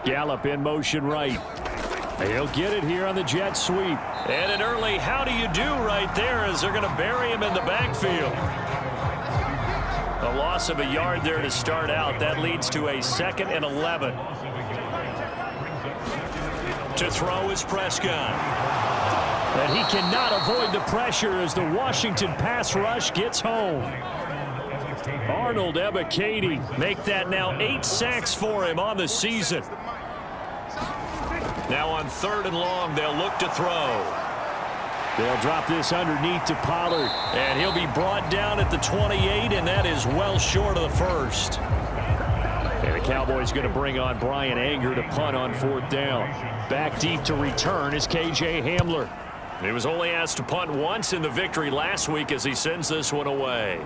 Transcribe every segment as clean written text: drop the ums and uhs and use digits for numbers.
Gallup in motion right. He'll get it here on the jet sweep. And an early how do you do right there as they're going to bury him in the backfield. A loss of a yard there to start out. That leads to a 2nd and 11. To throw is Prescott. And he cannot avoid the pressure as the Washington pass rush gets home. Arnold Ebiketie make that now 8 sacks for him on the season. Now on 3rd and long, they'll look to throw. They'll drop this underneath to Pollard. And he'll be brought down at the 28, and that is well short of the first. And the Cowboys going to bring on Brian Anger to punt on 4th down. Back deep to return is K.J. Hamler. He was only asked to punt once in the victory last week as he sends this one away.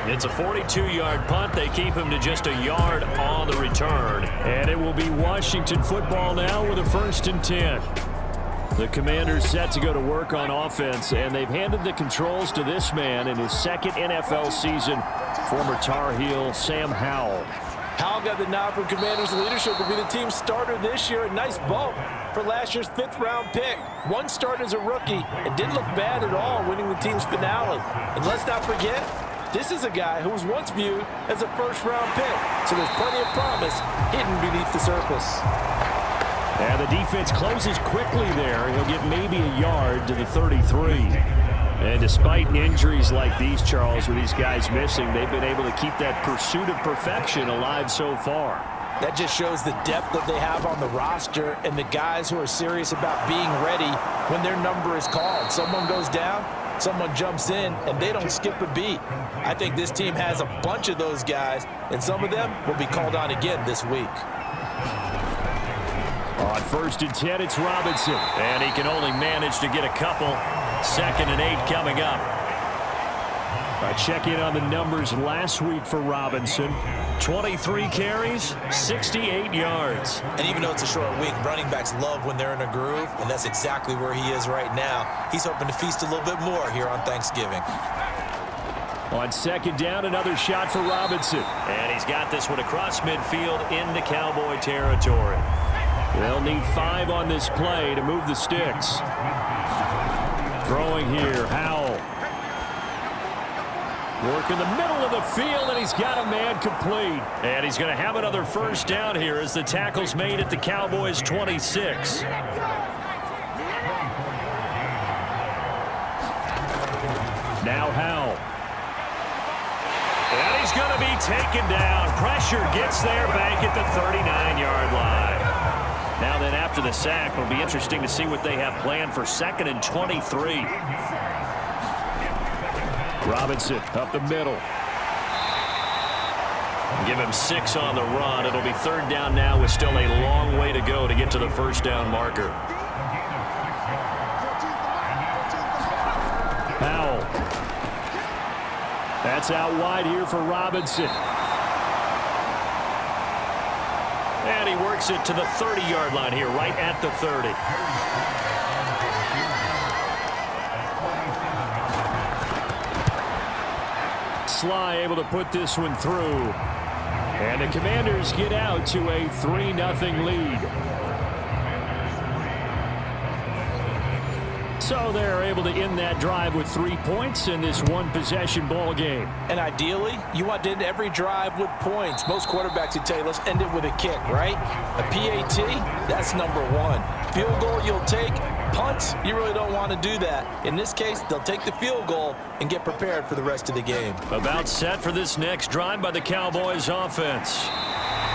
It's a 42-yard punt. They keep him to just a yard on the return. And it will be Washington football now with a 1st and 10. The Commanders set to go to work on offense, and they've handed the controls to this man in his 2nd NFL season, former Tar Heel Sam Howell. Howell got the nod from Commanders leadership to be the team starter this year. A nice bump for last year's 5th-round pick. One start as a rookie and didn't look bad at all winning the team's finale. And let's not forget, this is a guy who was once viewed as a 1st-round pick. So there's plenty of promise hidden beneath the surface. And the defense closes quickly there. He'll get maybe a yard to the 33. And despite injuries like these, Charles, with these guys missing, they've been able to keep that pursuit of perfection alive so far. That just shows the depth that they have on the roster and the guys who are serious about being ready when their number is called. Someone goes down, someone jumps in, and they don't skip a beat. I think this team has a bunch of those guys, and some of them will be called on again this week. On 1st and 10, it's Robinson. And he can only manage to get a couple. 2nd and 8 coming up. I check in on the numbers last week for Robinson. 23 carries, 68 yards. And even though it's a short week, running backs love when they're in a groove, and that's exactly where he is right now. He's hoping to feast a little bit more here on Thanksgiving. On 2nd down, another shot for Robinson. And he's got this one across midfield into Cowboy territory. They'll need 5 on this play to move the sticks. Throwing here, Howell. Work in the middle of the field, and he's got a man complete. And he's going to have another 1st down here as the tackle's made at the Cowboys' 26. Now Howell. And he's going to be taken down. Pressure gets there back at the 39-yard line. Now then, after the sack, it'll be interesting to see what they have planned for 2nd and 23. Robinson up the middle. Give him 6 on the run. It'll be 3rd down now with still a long way to go to get to the 1st down marker. Howell. That's out wide here for Robinson. And he works it to the 30-yard line here, right at the 30. Sly able to put this one through. And the Commanders get out to a 3-0 lead. So they're able to end that drive with 3 points in this one-possession ball game. And ideally, you want to end every drive with points. Most quarterbacks would tell you, let's end it with a kick, right? A PAT, that's number 1. Field goal you'll take. Punts, you really don't want to do that. In this case, they'll take the field goal and get prepared for the rest of the game. About set for this next drive by the Cowboys offense.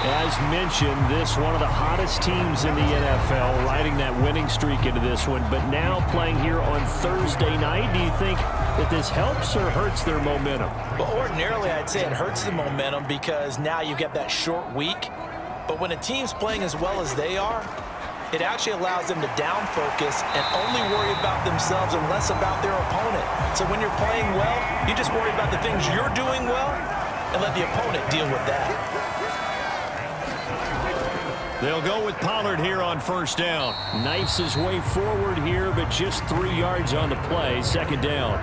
As mentioned, this one of the hottest teams in the NFL, riding that winning streak into this one, but now playing here on Thursday night. Do you think that this helps or hurts their momentum? Well, ordinarily, I'd say it hurts the momentum because now you get that short week. But when a team's playing as well as they are, it actually allows them to down focus and only worry about themselves and less about their opponent. So when you're playing well, you just worry about the things you're doing well and let the opponent deal with that. They'll go with Pollard here on 1st down. Knifes his way forward here, but just 3 yards on the play. 2nd down.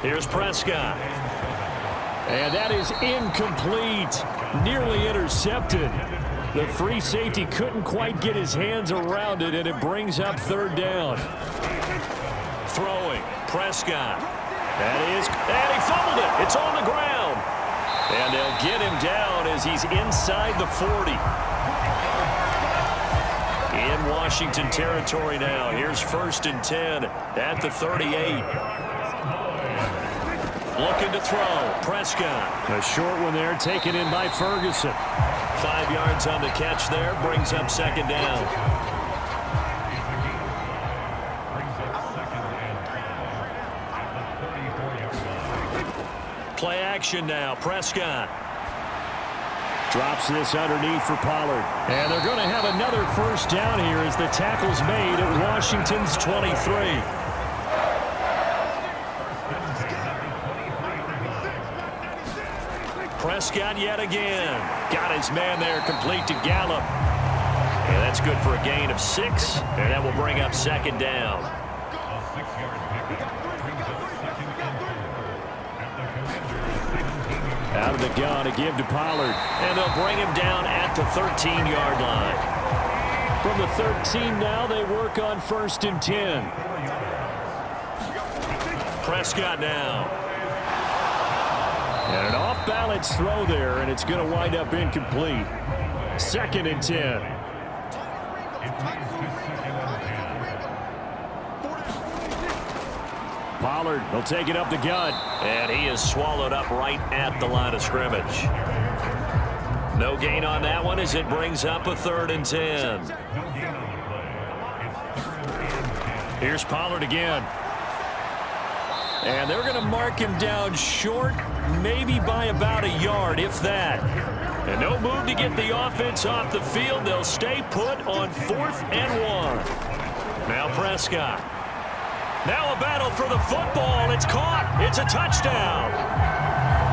Here's Prescott. And that is incomplete. Nearly intercepted. The free safety couldn't quite get his hands around it, and it brings up third down. Throwing. Prescott. That is, and he fumbled it. It's on the ground. And they'll get him down as he's inside the 40. In Washington territory now. Here's 1st and 10 at the 38. Looking to throw. Prescott. A short one there, taken in by Ferguson. 5 yards on the catch there. Brings up 2nd down. Play action now. Prescott. Drops this underneath for Pollard. And they're going to have another first down here as the tackle's made at Washington's 23. Prescott yet again. Got his man there, complete to Gallup. And that's good for a gain of 6. And that will bring up 2nd down. Out of the gun to give to Pollard. And they'll bring him down at the 13-yard line. From the 13 now, they work on 1st and 10. Prescott now. And an off-balance throw there, and it's going to wind up incomplete. 2nd and 10. Pollard will take it up the gut. And he is swallowed up right at the line of scrimmage. No gain on that one as it brings up a 3rd and 10. Here's Pollard again. And they're going to mark him down short, maybe by about a yard, if that. And no move to get the offense off the field. They'll stay put on 4th and 1. Now Prescott. Now a battle for the football. It's caught. It's a touchdown.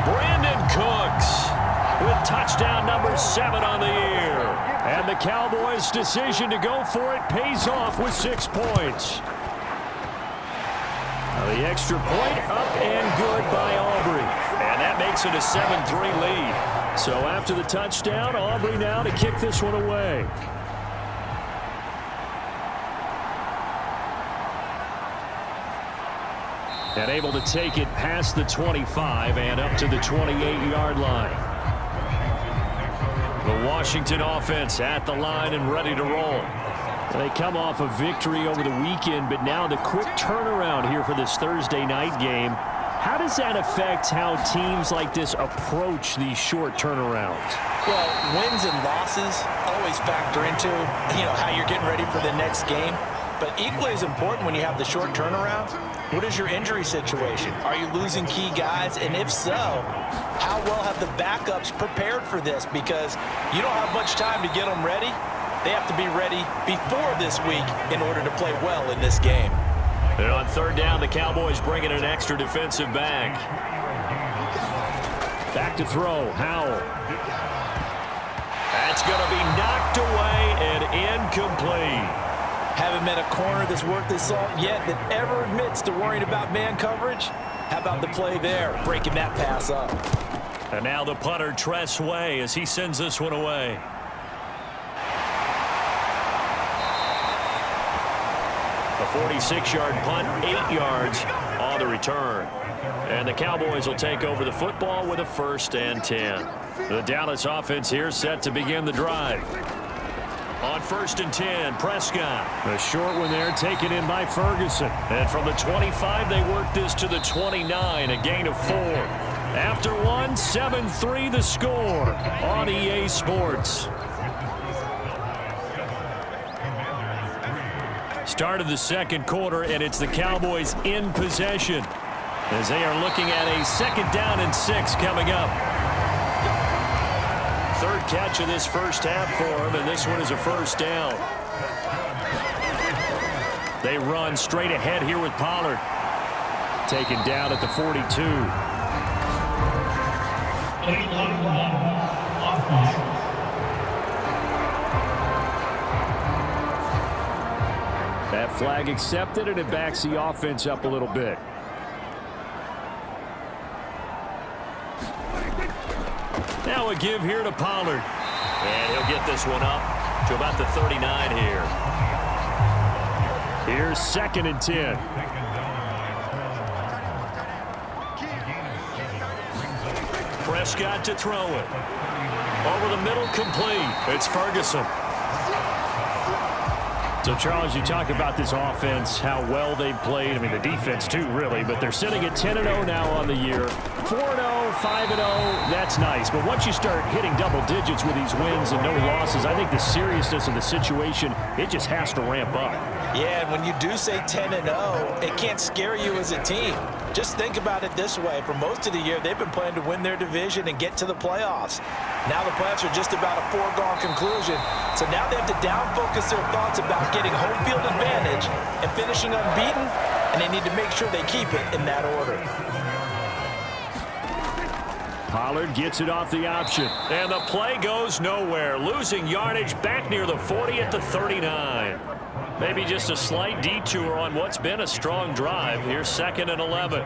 Brandon Cooks with touchdown number 7 on the year. And the Cowboys' decision to go for it pays off with 6 points. The extra point up and good by Aubrey. And that makes it a 7-3 lead. So after the touchdown, Aubrey now to kick this one away. And able to take it past the 25 and up to the 28-yard line. The Washington offense at the line and ready to roll. They come off a victory over the weekend, but now the quick turnaround here for this Thursday night game. How does that affect how teams like this approach these short turnarounds? Well, wins and losses always factor into, how you're getting ready for the next game. But equally as important when you have the short turnaround, what is your injury situation? Are you losing key guys? And if so, how well have the backups prepared for this? Because you don't have much time to get them ready. They have to be ready before this week in order to play well in this game. And on 3rd down, the Cowboys bring in an extra defensive back. Back to throw, Howell. That's going to be knocked away and incomplete. Haven't met a corner that's worth his salt yet that ever admits to worrying about man coverage. How about the play there, breaking that pass up? And now the punter, Tress Way, as he sends this one away. A 46-yard punt, 8 yards on the return. And the Cowboys will take over the football with a 1st and 10. The Dallas offense here set to begin the drive. On 1st and 10, Prescott. A short one there, taken in by Ferguson. And from the 25, they work this to the 29, a gain of 4. After one, 7-3 the score on EA Sports. Start of the 2nd quarter, and it's the Cowboys in possession as they are looking at a 2nd down and 6 coming up. 3rd catch of this first half for him, and this one is a 1st down. They run straight ahead here with Pollard. Taken down at the 42. That flag accepted, and it backs the offense up a little bit. Now a give here to Pollard. And he'll get this one up to about the 39 here. Here's 2nd and 10. Prescott to throw it. Over the middle, complete. It's Ferguson. So, Charles, you talk about this offense, how well they've played. I mean, the defense, too, really. But they're sitting at 10-0 now on the year. 4-0, 5-0, that's nice. But once you start hitting double digits with these wins and no losses, I think the seriousness of the situation, it just has to ramp up. Yeah, and when you do say 10-0, it can't scare you as a team. Just think about it this way. For most of the year, they've been playing to win their division and get to the playoffs. Now the playoffs are just about a foregone conclusion. So now they have to down-focus their thoughts about getting home field advantage and finishing unbeaten, and they need to make sure they keep it in that order. Pollard gets it off the option. And the play goes nowhere. Losing yardage back near the 40 at the 39. Maybe just a slight detour on what's been a strong drive. Here's 2nd and 11.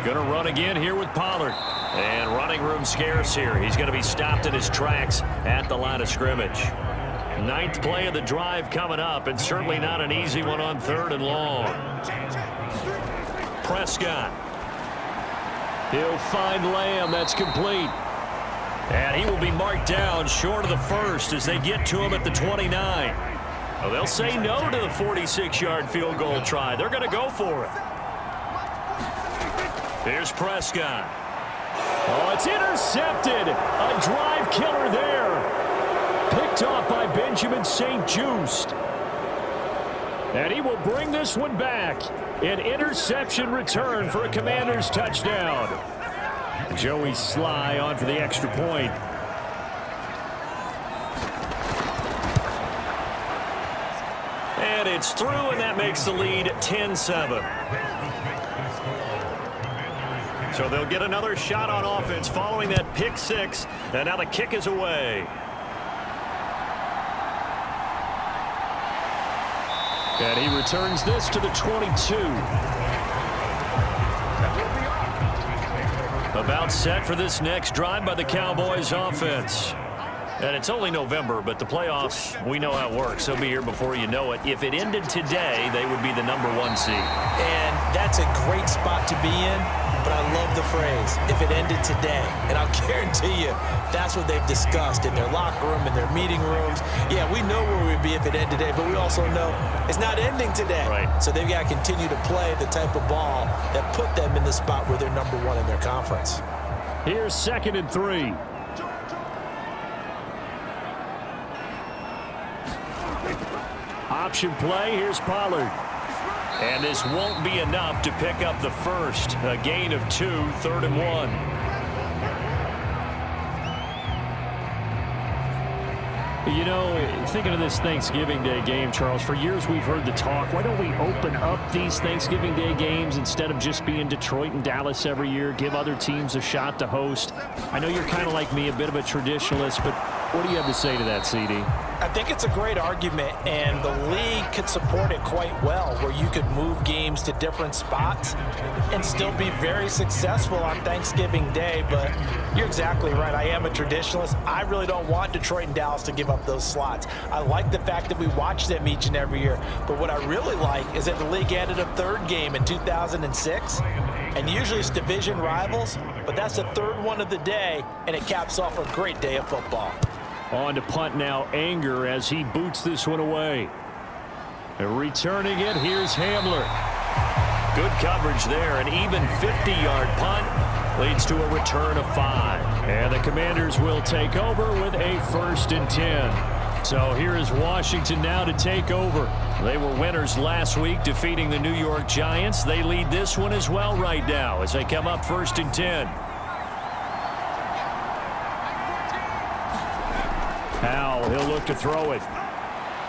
Going to run again here with Pollard. And running room scarce here. He's going to be stopped in his tracks at the line of scrimmage. 9th play of the drive coming up, and certainly not an easy one on 3rd and long. Prescott. He'll find Lamb. That's complete. And he will be marked down short of the first as they get to him at the 29. Well, they'll say no to the 46-yard field goal try. They're going to go for it. Here's Prescott. Oh, it's intercepted. A drive killer there. Picked off by Benjamin St-Juste. And he will bring this one back. An interception return for a Commanders touchdown. Joey Sly on for the extra point. And it's through, and that makes the lead 10-7. So they'll get another shot on offense following that pick six. And now the kick is away. And he returns this to the 22. About set for this next drive by the Cowboys offense. And it's only November, but the playoffs, we know how it works. They'll be here before you know it. If it ended today, they would be the #1 seed. And that's a great spot to be in, but I love the phrase, if it ended today. And I'll guarantee you, that's what they've discussed in their locker room, in their meeting rooms. Yeah, we know where we'd be if it ended today, but we also know it's not ending today. Right. So they've got to continue to play the type of ball that put them in the spot where they're #1 in their conference. Here's 2nd and 3. Option play. Here's Pollard. And this won't be enough to pick up the first. A gain of 2, 3rd and 1. You know, thinking of this Thanksgiving Day game, Charles, for years we've heard the talk, why don't we open up these Thanksgiving Day games instead of just being Detroit and Dallas every year, give other teams a shot to host? I know you're kind of like me, a bit of a traditionalist, but what do you have to say to that, CD? I think it's a great argument, and the league could support it quite well, where you could move games to different spots and still be very successful on Thanksgiving Day. But you're exactly right. I am a traditionalist. I really don't want Detroit and Dallas to give up those slots. I like the fact that we watch them each and every year. But what I really like is that the league added a 3rd game in 2006. And usually it's division rivals, but that's the 3rd one of the day, and it caps off a great day of football. On to punt now, Anger, as he boots this one away. Returning it, here's Hamler. Good coverage there. An even 50-yard punt leads to a return of 5. And the Commanders will take over with a 1st and 10. So here is Washington now to take over. They were winners last week, defeating the New York Giants. They lead this one as well right now as they come up 1st and 10. Howell, he'll look to throw it.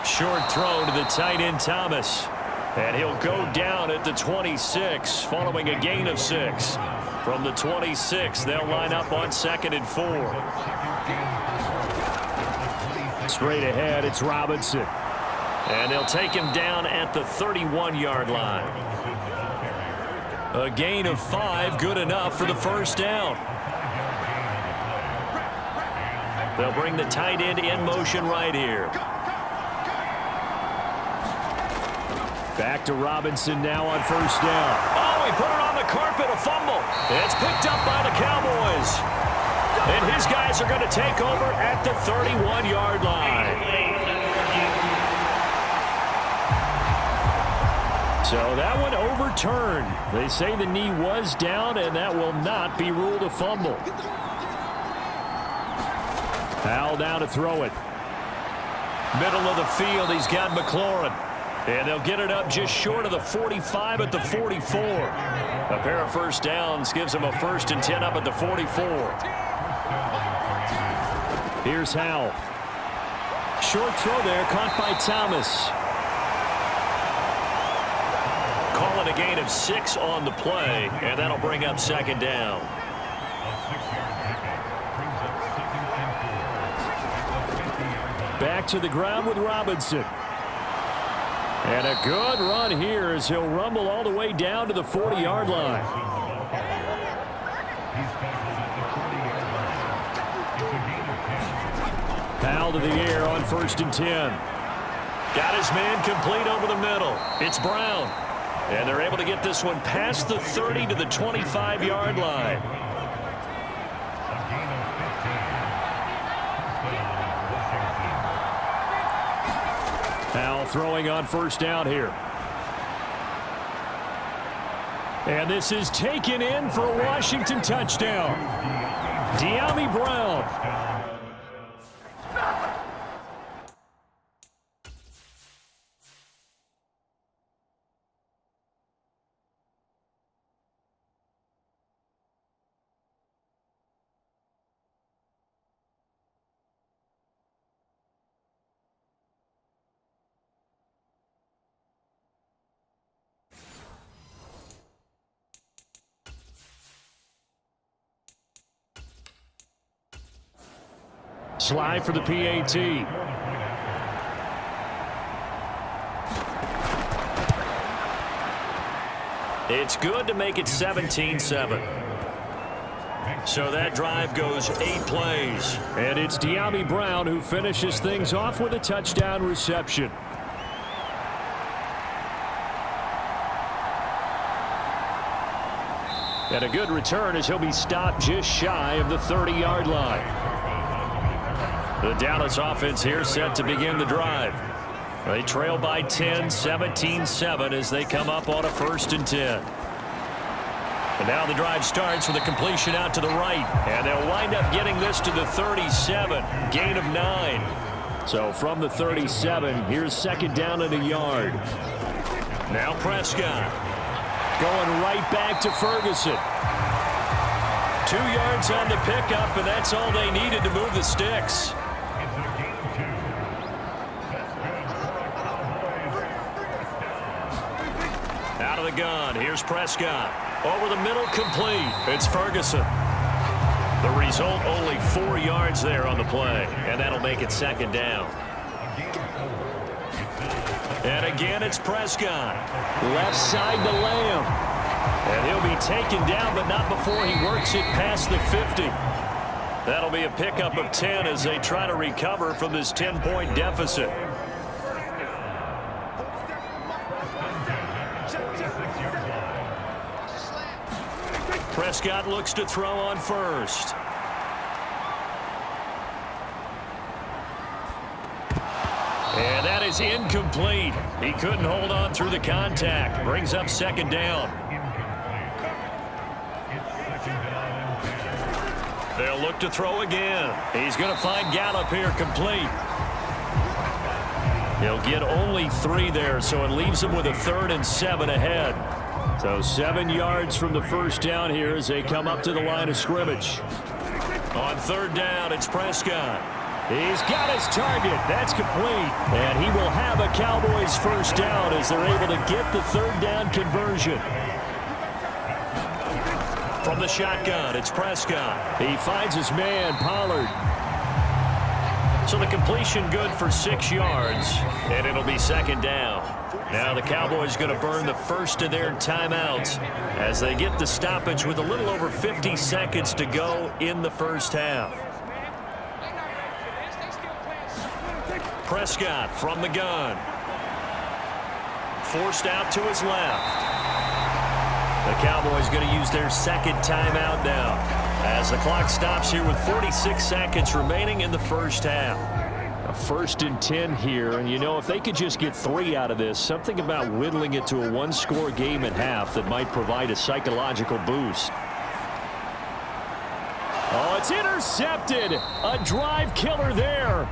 Short throw to the tight end Thomas. And he'll go down at the 26 following a gain of 6. From the 26, they'll line up on 2nd and 4. Straight ahead, it's Robinson. And they'll take him down at the 31-yard line. A gain of 5, good enough for the first down. They'll bring the tight end in motion right here. Back to Robinson now on first down. Oh, he put it on the carpet, a fumble. It's picked up by the Cowboys. And his guys are going to take over at the 31-yard line. So that one overturned. They say the knee was down, and that will not be ruled a fumble. Powell down to throw it. Middle of the field, he's got McLaurin. And they'll get it up just short of the 45 at the 44. A pair of first downs gives them a 1st and 10 up at the 44. Here's Howell. Short throw there, caught by Thomas. Calling a gain of 6 on the play, and that'll bring up 2nd down. Back to the ground with Robinson. And a good run here as he'll rumble all the way down to the 40-yard line. Powell to the air on 1st and 10. Got his man complete over the middle. It's Brown. And they're able to get this one past the 30 to the 25-yard line. Powell throwing on first down here. And this is taken in for a Washington touchdown. De'Ami Brown. Slide for the PAT. It's good to make it 17-7. So that drive goes 8 plays. And it's De'Ami Brown who finishes things off with a touchdown reception. And a good return as he'll be stopped just shy of the 30-yard line. The Dallas offense here set to begin the drive. They trail by 10, 17-7 as they come up on a 1st and 10. And now the drive starts with a completion out to the right. And they'll wind up getting this to the 37, gain of 9. So from the 37, here's 2nd down and a yard. Now Prescott. Going right back to Ferguson. 2 yards on the pickup, and that's all they needed to move the sticks. Out of the gun, here's Prescott. Over the middle, complete. It's Ferguson. The result, only 4 yards there on the play, and that'll make it 2nd down. And again, it's Prescott. Left side to Lamb. And he'll be taken down, but not before he works it past the 50. That'll be a pickup of 10 as they try to recover from this 10-point deficit. Prescott looks to throw on first. And that is incomplete. He couldn't hold on through the contact. Brings up 2nd down. They'll look to throw again. He's going to find Gallup here complete. He'll get only 3 there, so it leaves him with a 3rd and 7 ahead. So 7 yards from the first down here as they come up to the line of scrimmage. On 3rd down, it's Prescott. He's got his target. That's complete. And he will have a Cowboys first down as they're able to get the 3rd down conversion. From the shotgun, it's Prescott. He finds his man, Pollard. So the completion good for 6 yards, and it'll be second down. Now the Cowboys going to burn the first of their timeouts as they get the stoppage with a little over 50 seconds to go in the first half. Prescott from the gun. Forced out to his left. The Cowboys going to use their second timeout now as the clock stops here with 46 seconds remaining in the first half. A 1st and 10 here, and you know, if they could just get 3 out of this, something about whittling it to a 1-score game at half that might provide a psychological boost. Oh, it's intercepted. A drive killer there.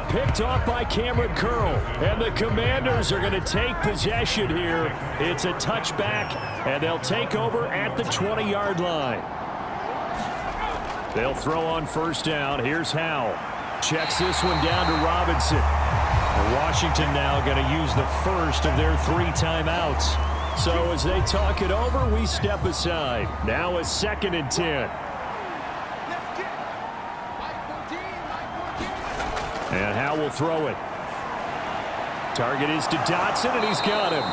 Picked off by Cameron Curl, and the Commanders are going to take possession here. It's a touchback, and they'll take over at the 20-yard line. They'll throw on first down. Here's Howell. Checks this one down to Robinson. Washington now going to use the first of their 3 timeouts. So as they talk it over, we step aside. Now a 2nd and 10. And Howell will throw it. Target is to Dotson, and he's got him.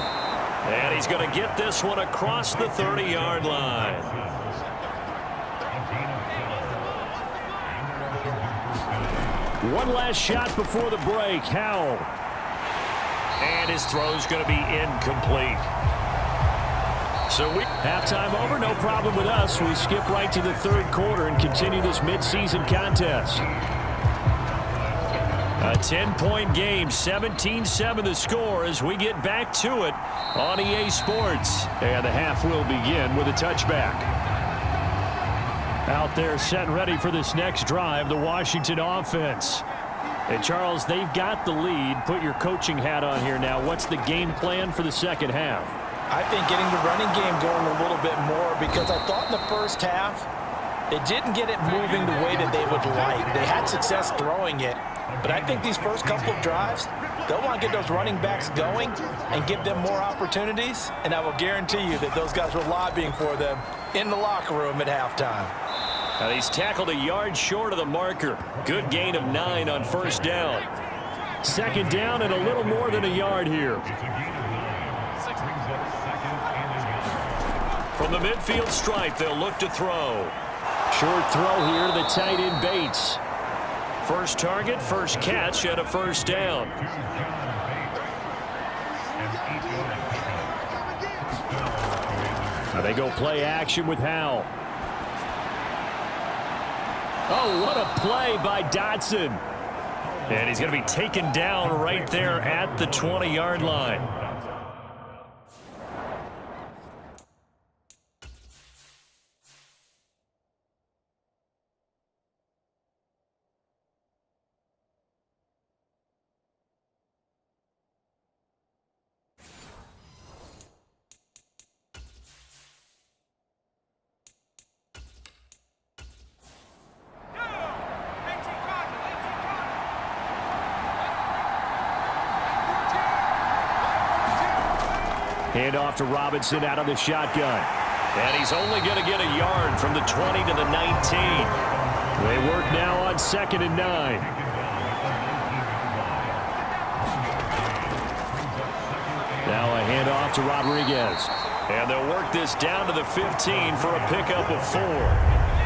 And he's going to get this one across the 30-yard line. One last shot before the break. Howell. And his throw's going to be incomplete. So halftime over, no problem with us. We skip right to the 3rd quarter and continue this midseason contest. A 10-point game, 17-7 the score as we get back to it on EA Sports. And the half will begin with a touchback. Out there set and ready for this next drive, the Washington offense. And Charles, they've got the lead. Put your coaching hat on here now. What's the game plan for the second half? I think getting the running game going a little bit more, because I thought in the first half they didn't get it moving the way that they would like. They had success throwing it. But I think these first couple of drives, they'll want to get those running backs going and give them more opportunities. And I will guarantee you that those guys were lobbying for them in the locker room at halftime. And he's tackled a yard short of the marker. Good gain of 9 on first down. 2nd down and a little more than a yard here. From the midfield stripe, they'll look to throw. Short throw here to the tight end Bates. First target, first catch, and a first down. Now they go play action with Howell. Oh, what a play by Dotson. And he's going to be taken down right there at the 20-yard line. Hand off to Robinson out of the shotgun. And he's only going to get a yard from the 20 to the 19. They work now on 2nd and 9. Now a handoff to Rodriguez. And they'll work this down to the 15 for a pickup of 4.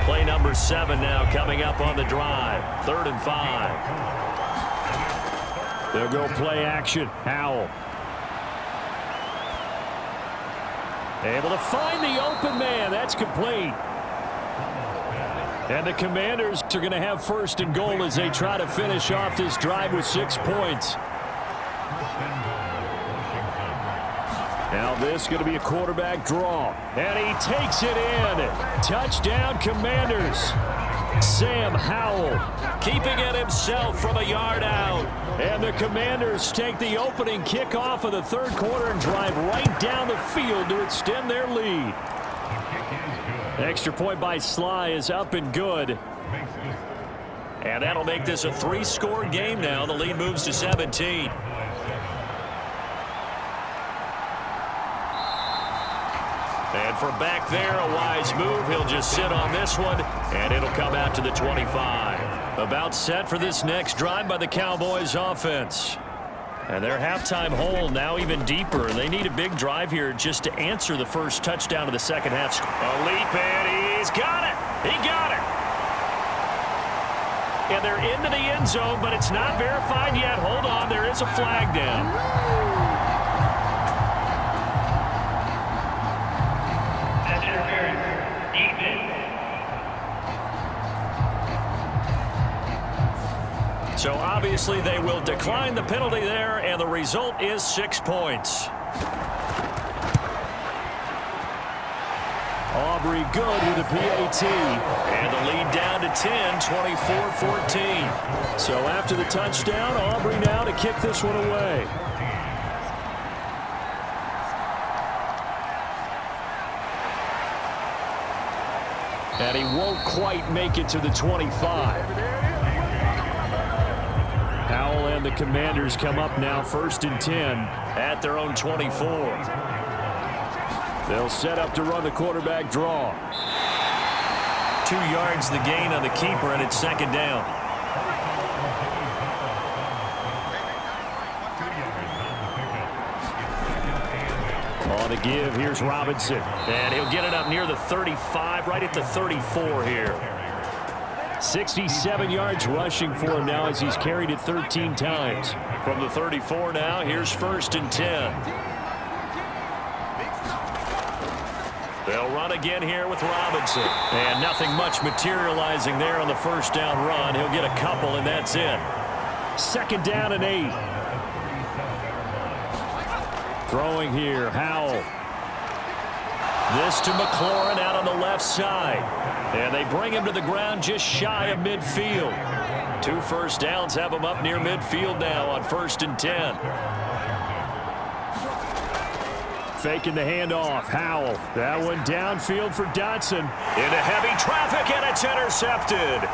Play number 7 now coming up on the drive. 3rd and 5. They'll go play action. Howell. Able to find the open man. That's complete. And the Commanders are going to have 1st and goal as they try to finish off this drive with 6 points. Now this is going to be a quarterback draw. And he takes it in. Touchdown, Commanders. Sam Howell keeping it himself from a yard out. And the Commanders take the opening kickoff of the 3rd quarter and drive right down the field to extend their lead. Extra point by Sly is up and good. And that'll make this a 3-score game now. The lead moves to 17. And from back there, a wise move. He'll just sit on this one, and it'll come out to the 25. About set for this next drive by the Cowboys offense. And their halftime hole now even deeper. They need a big drive here just to answer the first touchdown of the second half. A leap, and he's got it. He got it. And they're into the end zone, but it's not verified yet. Hold on, there is a flag down. That's interference. Defense. So obviously they will decline the penalty there, and the result is 6 points. Aubrey good with a PAT. And the lead down to 10, 24-14. So after the touchdown, Aubrey now to kick this one away. And he won't quite make it to the 25. Howell and the Commanders come up now 1st and 10 at their own 24. They'll set up to run the quarterback draw. 2 yards the gain on the keeper, and it's 2nd down. On the give, here's Robinson. And he'll get it up near the 35, right at the 34 here. 67 yards rushing for him now as he's carried it 13 times. From the 34 now, here's 1st and 10. They'll run again here with Robinson. And nothing much materializing there on the first down run. He'll get a couple, and that's it. 2nd down and 8. Throwing here, Howell. This to McLaurin out on the left side. And they bring him to the ground just shy of midfield. 2 first downs have him up near midfield now on 1st and 10. Faking the handoff. Howell. That one downfield for Dotson. Into heavy traffic, and it's intercepted.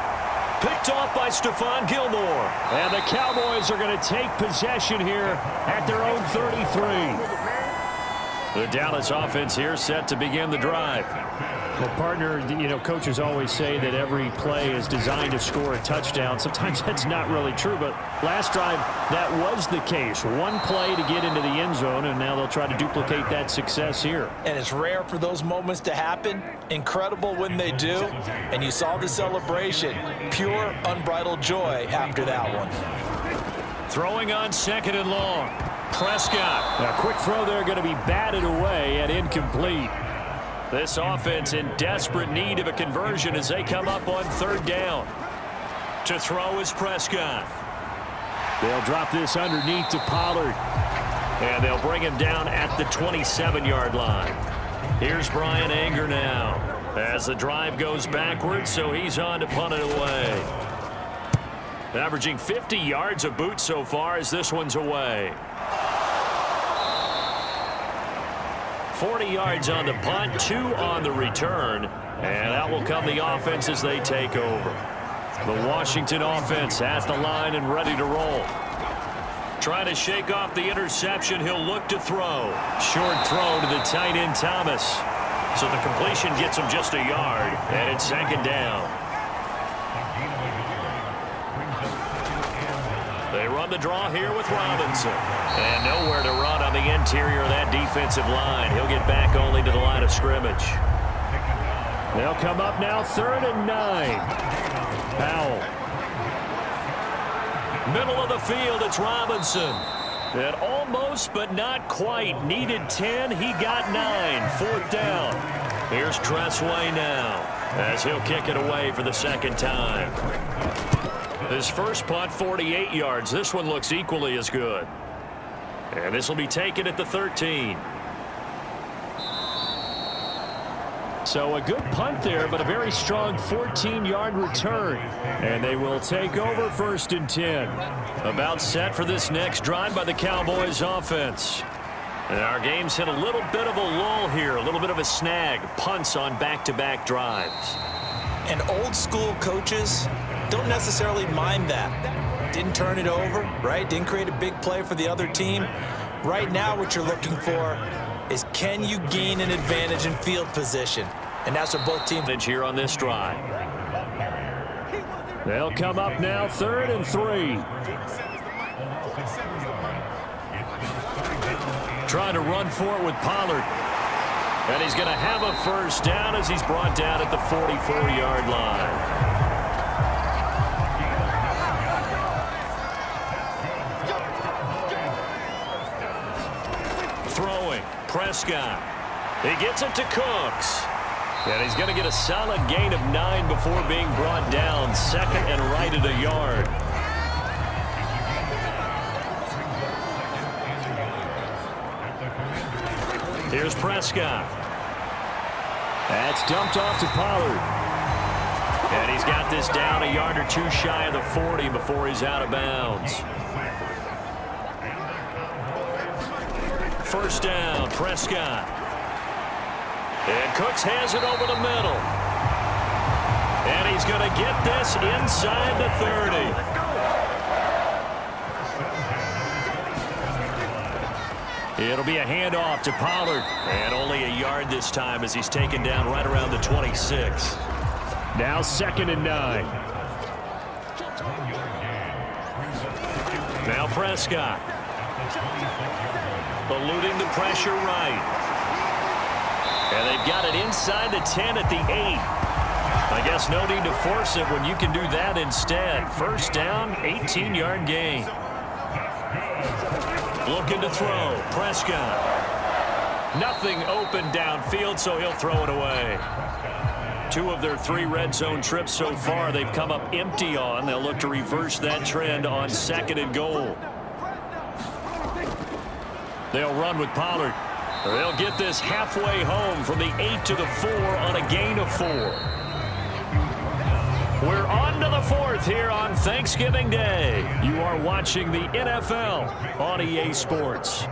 Picked off by Stephon Gilmore. And the Cowboys are going to take possession here at their own 33. The Dallas offense here set to begin the drive. Well, partner, you know, coaches always say that every play is designed to score a touchdown. Sometimes that's not really true, but last drive, that was the case. One play to get into the end zone, and now they'll try to duplicate that success here. And it's rare for those moments to happen. Incredible when they do. And you saw the celebration. Pure, unbridled joy after that one. Throwing on 2nd and long. Prescott. A quick throw there going to be batted away and incomplete. This offense in desperate need of a conversion as they come up on 3rd down. To throw is Prescott. They'll drop this underneath to Pollard. And they'll bring him down at the 27-yard line. Here's Brian Anger now as the drive goes backwards, so he's on to punt it away. Averaging 50 yards a boot so far as this one's away. 40 yards on the punt, 2 on the return, and that will come the offense as they take over. The Washington offense at the line and ready to roll. Trying to shake off the interception, he'll look to throw. Short throw to the tight end Thomas. So the completion gets him just a yard, and it's 2nd down. They run the draw here with Robinson. And nowhere to run on the interior of that defensive line. He'll get back only to the line of scrimmage. They'll come up now 3rd and 9. Howell. Middle of the field, it's Robinson. And almost, but not quite. Needed 10, he got 9. 4th down. Here's Tressway now as he'll kick it away for the 2nd time. His first punt, 48 yards. This one looks equally as good. And this will be taken at the 13. So a good punt there, but a very strong 14-yard return. And they will take over 1st and 10. About set for this next drive by the Cowboys offense. And our game's hit a little bit of a lull here, a little bit of a snag. Punts on back-to-back drives. And old school coaches don't necessarily mind that. Didn't turn it over, right? Didn't create a big play for the other team. Right now what you're looking for is, can you gain an advantage in field position? And that's what both teams here on this drive. They'll come up now, 3rd and 3. Trying to run for it with Pollard. And he's going to have a first down as he's brought down at the 44-yard line. Throwing, Prescott. He gets it to Cooks. And he's going to get a solid gain of 9 before being brought down, 2nd and right at a yard. Here's Prescott. That's dumped off to Pollard. And he's got this down a yard or two shy of the 40 before he's out of bounds. First down, Prescott. And Cooks has it over the middle. And he's going to get this inside the 30. It'll be a handoff to Pollard. And only a yard this time as he's taken down right around the 26. Now 2nd and 9. Now Prescott. Eluding the pressure right. And they've got it inside the 10 at the 8. I guess no need to force it when you can do that instead. First down, 18-yard gain. Looking to throw. Prescott. Nothing open downfield, so he'll throw it away. 2 of their 3 red zone trips so far they've come up empty on. They'll look to reverse that trend on 2nd and goal. They'll run with Pollard. They'll get this halfway home from the 8 to the 4 on a gain of 4. We're on to the 4th here on Thanksgiving Day. You are watching the NFL on EA Sports.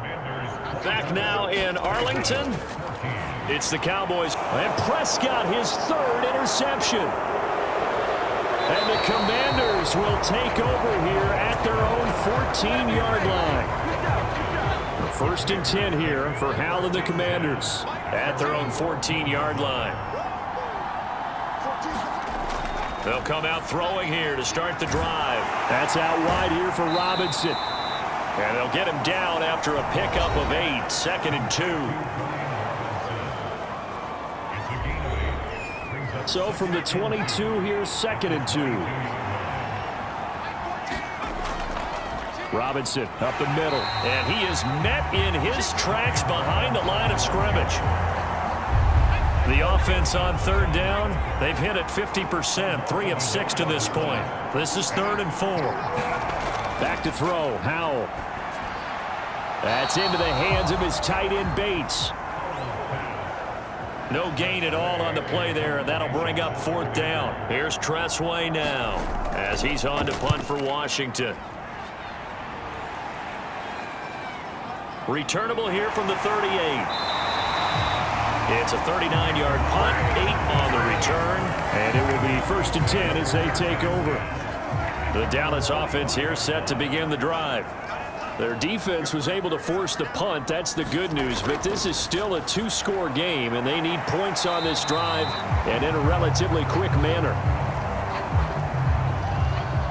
Back now in Arlington, it's the Cowboys. And Prescott, his 3rd interception. And the Commanders will take over here at their own 14-yard line. 1st and 10 here for Hal and the Commanders at their own 14-yard line. They'll come out throwing here to start the drive. That's out wide here for Robinson. And they'll get him down after a pickup of 8, 2nd and 2. So from the 22, here's 2nd and 2. Robinson up the middle. And he is met in his tracks behind the line of scrimmage. The offense on 3rd down, they've hit it 50%, 3 of 6 to this point. This is 3rd and 4. Back to throw, Howell. That's into the hands of his tight end Bates. No gain at all on the play there, and that'll bring up 4th down. Here's Tressway now as he's on to punt for Washington. Returnable here from the 38. It's a 39-yard punt, 8 on the return. And it will be 1st and 10 as they take over. The Dallas offense here set to begin the drive. Their defense was able to force the punt. That's the good news. But this is still a 2-score game, and they need points on this drive and in a relatively quick manner.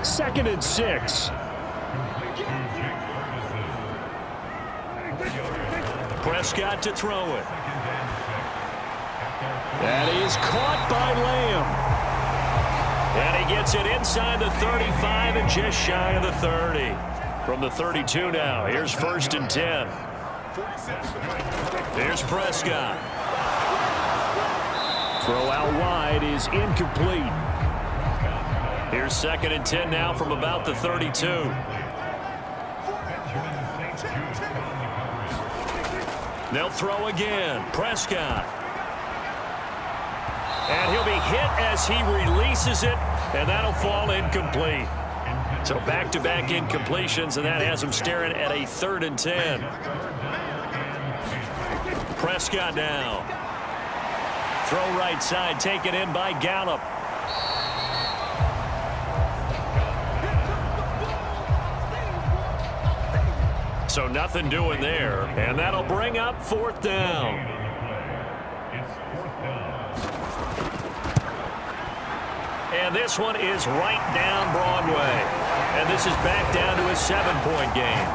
2nd and 6. Prescott to throw it. That is caught by Lamb. And he gets it inside the 35 and just shy of the 30. From the 32 now, here's 1st and 10. Here's Prescott. Throw out wide is incomplete. Here's 2nd and 10 now from about the 32. They'll throw again. Prescott. And he'll be hit as he releases it, and that'll fall incomplete. So back-to-back incompletions, and that has him staring at a 3rd and 10. Prescott now. Throw right side, taken in by Gallup. So nothing doing there, and that'll bring up 4th down. And this one is right down Broadway. And this is back down to a 7-point game.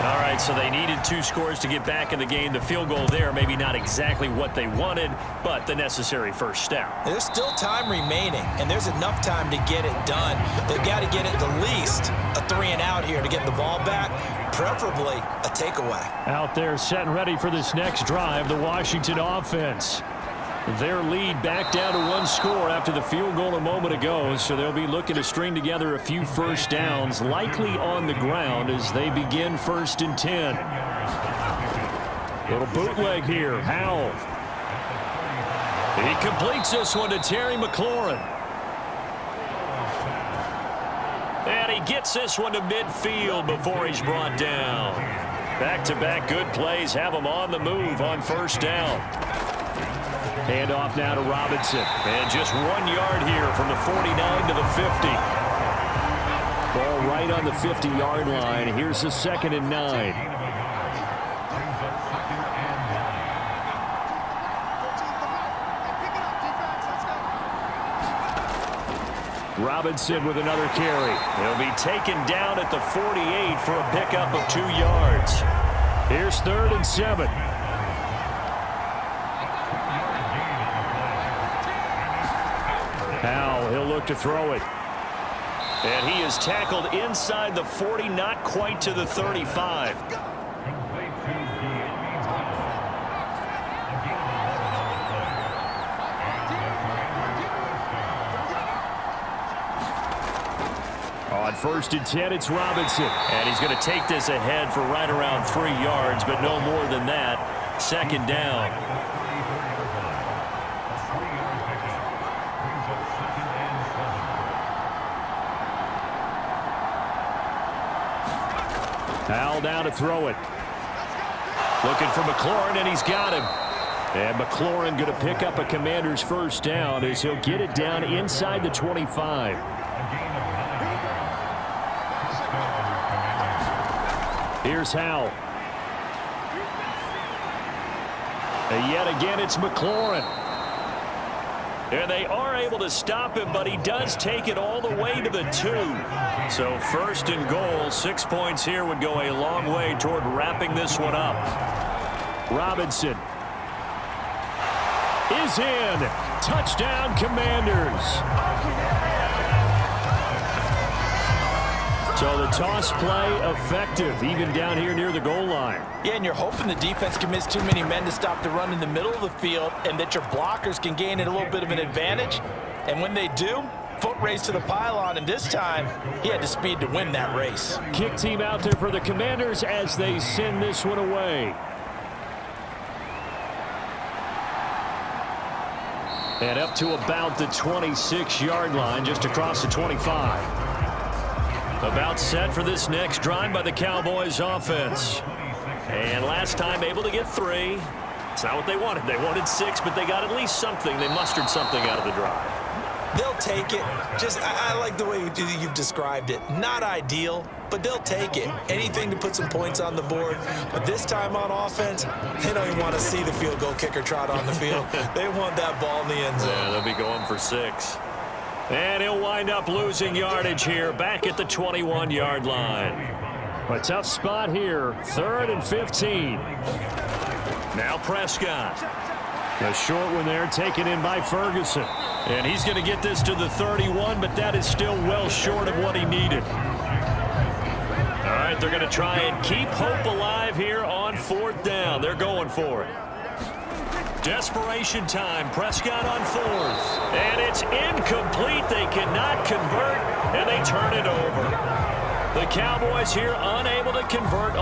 All right, so they needed 2 scores to get back in the game. The field goal there, maybe not exactly what they wanted, but the necessary first step. There's still time remaining, and there's enough time to get it done. They've got to get at the least a 3-and-out here to get the ball back, preferably a takeaway. Out there set and ready for this next drive, the Washington offense. Their lead back down to 1 score after the field goal a moment ago, so they'll be looking to string together a few first downs, likely on the ground as they begin 1st and 10. Little bootleg here, Howell. He completes this one to Terry McLaurin. And he gets this one to midfield before he's brought down. Back-to-back good plays have him on the move on 1st down. Hand off now to Robinson. And just 1 yard here from the 49 to the 50. Ball right on the 50-yard line. Here's the 2nd and 9. Robinson with another carry. He'll be taken down at the 48 for a pickup of 2 yards. Here's 3rd and 7. Howell, he'll look to throw it. And he is tackled inside the 40, not quite to the 35. On 1st and 10, it's Robinson. And he's going to take this ahead for right around 3 yards, but no more than that. 2nd down. Howell down to throw it. Looking for McLaurin, and he's got him. And McLaurin going to pick up a Commander's 1st down as he'll get it down inside the 25. Here's Howell. And yet again, it's McLaurin. And they are able to stop him, but he does take it all the way to the 2. So 1st and goal, 6 points here would go a long way toward wrapping this one up. Robinson is in. Touchdown, Commanders. So the toss play effective, even down here near the goal line. Yeah, and you're hoping the defense commits too many men to stop the run in the middle of the field and that your blockers can gain a little bit of an advantage. And when they do, foot race to the pylon, and this time he had the speed to win that race. Kick team out there for the Commanders as they send this one away. And up to about the 26-yard line, just across the 25. About set for this next drive by the Cowboys offense. And last time able to get 3. It's not what they wanted. They wanted 6, but they got at least something. They mustered something out of the drive. They'll take it. I like the way you've described it. Not ideal, but they'll take it. Anything to put some points on the board. But this time on offense, they don't even want to see the field goal kicker trot on the field. They want that ball in the end zone. Yeah, they'll be going for 6. And he'll wind up losing yardage here back at the 21-yard line. A tough spot here, 3rd and 15. Now Prescott. A short one there taken in by Ferguson. And he's going to get this to the 31, but that is still well short of what he needed. All right, they're going to try and keep hope alive here on 4th down. They're going for it. Desperation time. Prescott on 4th. And it's incomplete. They cannot convert, and they turn it over. The Cowboys here unable to convert.